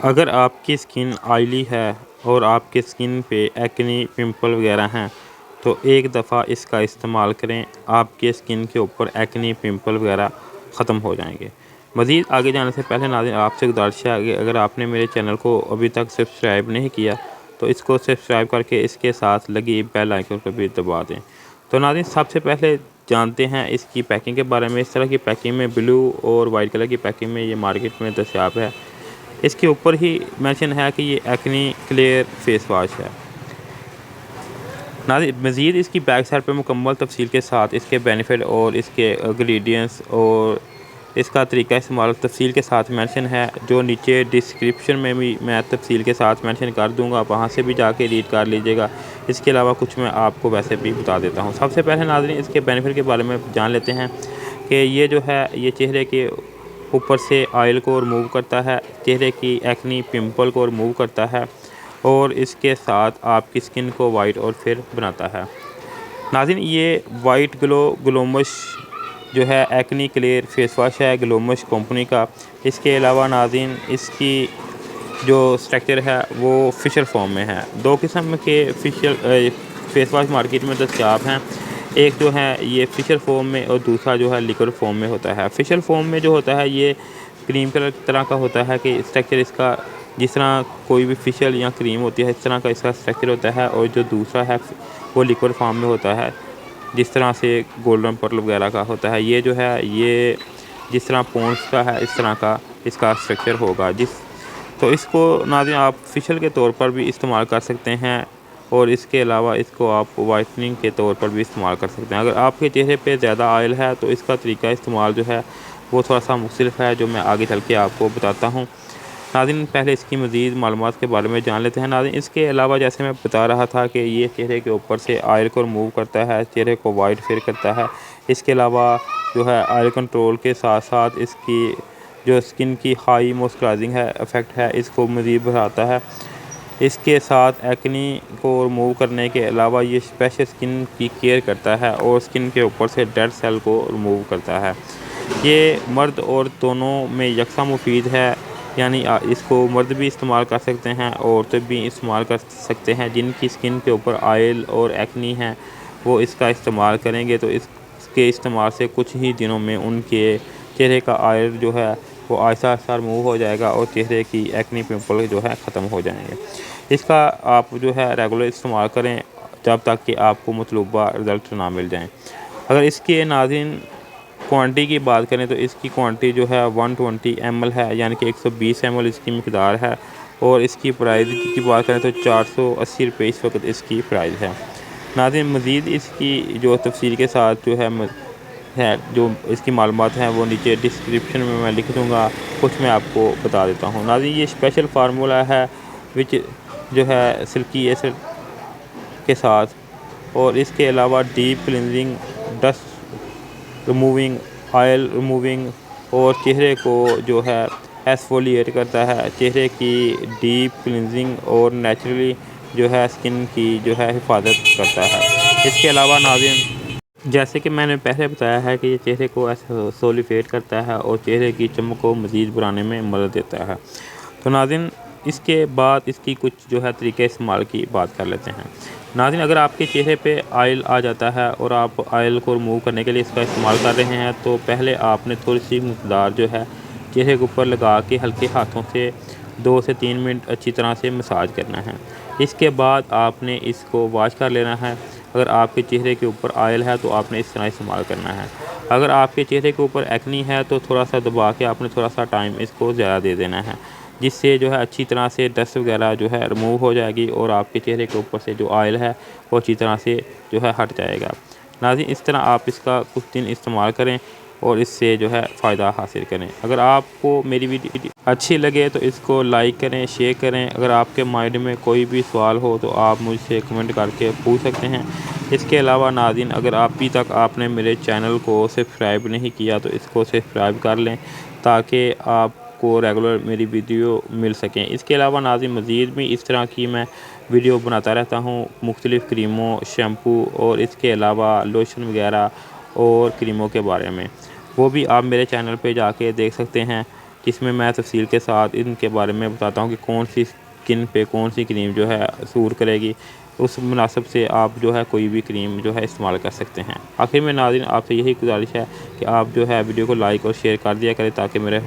अगर आपकी skin oily है और आपके स्किन पे एक्ने पिंपल वगैरह हैं तो एक दफ़ा इसका इस्तेमाल करें, आपके स्किन के ऊपर एक्ने पिंपल वगैरह ख़त्म हो जाएंगे। मज़ीद आगे जाने से पहले नाज़रीन आपसे गुजारिश है कि अगर आपने मेरे चैनल को अभी तक सब्सक्राइब नहीं किया तो इसको सब्सक्राइब करके इसके साथ लगी बेल आइकन पर भी दबा दें। तो नाज़रीन सबसे पहले जानते हैं इसकी पैकिंग के बारे में। इस तरह की पैकिंग में ब्लू और वाइट कलर की पैकिंग में ये मार्केट में दस्तयाब है। इसके ऊपर ही मेंशन है कि ये एक्ने क्लियर फेस वॉश है। नाज़रीन मज़ीद इसकी बैक साइड पर मुकम्मल तफसील के साथ इसके बेनिफिट और इसके इंग्रेडिएंट्स और इसका तरीका इस्तेमाल तफसील के साथ मेंशन है, जो नीचे डिस्क्रिप्शन में भी मैं तफसील के साथ मेंशन कर दूंगा, आप वहाँ से भी जाके रीड कर लीजिएगा। इसके अलावा कुछ मैं आपको वैसे भी बता देता हूँ। सबसे पहले नाज़रीन इसके बेनिफिट के बारे में जान लेते हैं कि ये जो है ये चेहरे के ऊपर से ऑयल को रिमूव करता है, चेहरे की एक्ने पिंपल को रिमूव करता है और इसके साथ आपकी स्किन को वाइट और फेयर बनाता है। नाज़रीन ये वाइट ग्लोमश जो है एक्ने क्लियर फेस वॉश है ग्लोमश कंपनी का। इसके अलावा नाज़रीन इसकी जो स्ट्रक्चर है वो फिशर फॉर्म में है। दो किस्म के फेस वॉश मार्केट में दस्तयाब हैं। एक जो है ये फिशर फॉर्म में और दूसरा जो है लिक्विड फॉर्म में होता है। फिशर फॉर्म में जो होता है ये क्रीम कलर की तरह का होता है कि स्ट्रक्चर इसका जिस तरह कोई भी फिशल या क्रीम होती है इस तरह का इसका स्ट्रक्चर होता है, और जो दूसरा है वो लिक्विड फॉर्म में होता है जिस तरह से गोल्डन पर्ल वगैरह का होता है। ये जो है ये जिस तरह पॉन्ड्स का है इस तरह का इसका स्ट्रक्चर होगा। तो इसको नाज़रीन आप फेशियल के तौर पर भी इस्तेमाल कर सकते हैं और इसके अलावा इसको आप वाइटनिंग के तौर पर भी इस्तेमाल कर सकते हैं। अगर आपके चेहरे पे ज़्यादा ऑयल है तो इसका तरीका इस्तेमाल जो है वो थोड़ा सा मुख्तलिफ है, जो मैं आगे चल के आपको बताता हूँ। नाज़रीन पहले इसकी मज़ीद मालूमात के बारे में जान लेते हैं। नाज़रीन इसके अलावा जैसे मैं बता रहा था कि ये चेहरे के ऊपर से ऑयल को रिमूव करता है, चेहरे को वाइट फेयर करता है। इसके अलावा जो है ऑयल कंट्रोल के साथ साथ इसकी जो स्किन की हाई मॉइस्चराइजिंग है इफ़ेक्ट है इसको मज़ीद बढ़ाता है। इसके साथ एक्ने को रिमूव करने के अलावा ये स्पेशल स्किन की केयर करता है और स्किन के ऊपर से डेड सेल को रिमूव करता है। ये मर्द और दोनों में यकसा मुफीद है, यानी इसको मर्द भी इस्तेमाल कर सकते हैं और औरतें भी इस्तेमाल कर सकते हैं। जिनकी स्किन के ऊपर ऑयल और एक्ने है वो इसका इस्तेमाल करेंगे तो इसके इस्तेमाल से कुछ ही दिनों में उनके चेहरे का ऑयल जो है वो आहिस्ता आहिस्ता रिमूव हो जाएगा और चेहरे की एक्ने पिंपल जो है ख़त्म हो जाएंगे। इसका आप जो है रेगुलर इस्तेमाल करें जब तक कि आपको मतलूबा रिज़ल्ट ना मिल जाएँ। अगर इसके नाज़रीन क्वांटिटी की बात करें तो इसकी क्वांटिटी जो है 120 ml है, यानी कि 120 ml इसकी मकदार है। और इसकी प्राइस की बात करें तो 480 रुपये इस वक्त इसकी प्राइस है। नाज़रीन मज़ीद इसकी जो तफसील के साथ जो है जो इसकी मालूमात हैं वो नीचे डिस्क्रिप्शन में मैं लिख दूँगा, कुछ मैं आपको बता देता हूँ। नाज़रीन ये स्पेशल फार्मूला है विच जो है सिल्की एसिड के साथ, और इसके अलावा deep cleansing, dust removing, oil removing और चेहरे को जो है एक्सफोलिएट करता है, चेहरे की डीप क्लिनजिंग और नेचुरली जो है स्किन की जो है हिफाजत करता है। इसके अलावा नाज़रीन जैसे कि मैंने पहले बताया है कि ये चेहरे को एक्सफोलिएट करता है और चेहरे की चमक को मज़ीद बढ़ाने में मदद देता है। तो नाज़रीन इसके बाद इसकी कुछ जो है तरीके इस्तेमाल की बात कर लेते हैं। नाज़रीन अगर आपके चेहरे पे ऑयल आ जाता है और आप ऑयल को रिमूव करने के लिए इसका इस्तेमाल कर रहे हैं तो पहले आपने थोड़ी सी मकदार जो है चेहरे के ऊपर लगा के हल्के हाथों से 2 से 3 मिनट अच्छी तरह से मसाज करना है। इसके बाद आपने इसको वॉश कर लेना है। अगर आपके चेहरे के ऊपर ऑयल है तो आपने इस तरह इस्तेमाल करना है। अगर आपके चेहरे के ऊपर एक्ने है तो थोड़ा सा दबा के आपने थोड़ा सा टाइम इसको ज़्यादा दे देना है, जिससे जो है अच्छी तरह से डस्ट वगैरह जो है रिमूव हो जाएगी और आपके चेहरे के ऊपर से जो ऑयल है वो अच्छी तरह से जो है हट जाएगा। नाज़रीन इस तरह आप इसका कुछ दिन इस्तेमाल करें और इससे जो है फ़ायदा हासिल करें। अगर आपको मेरी वीडियो अच्छी लगे तो इसको लाइक करें, शेयर करें। अगर आपके माइंड में कोई भी सवाल हो तो आप मुझसे कमेंट करके पूछ सकते हैं। इसके अलावा नाज़रीन अगर अभी तक आपने मेरे चैनल को सब्सक्राइब नहीं किया तो इसको सब्सक्राइब कर लें ताकि आपको रेगुलर मेरी वीडियो मिल सकें। इसके अलावा नाज़रीन मज़ीद भी इस तरह की मैं वीडियो बनाता रहता हूँ मुख्तलिफ़ क्रीमों, शैम्पू और इसके अलावा लोशन वगैरह और क्रीमों के बारे में, वो भी आप मेरे चैनल पे जाके देख सकते हैं। जिसमें मैं तफसील के साथ इनके बारे में बताता हूँ कि कौन सी स्किन पे कौन सी क्रीम जो है सूट करेगी। उस मुनासिब से आप जो है कोई भी क्रीम जो है इस्तेमाल कर सकते हैं। आखिर में नाज़रीन आपसे यही गुजारिश है कि आप जो है वीडियो को लाइक और शेयर कर दिया करें ताकि मेरे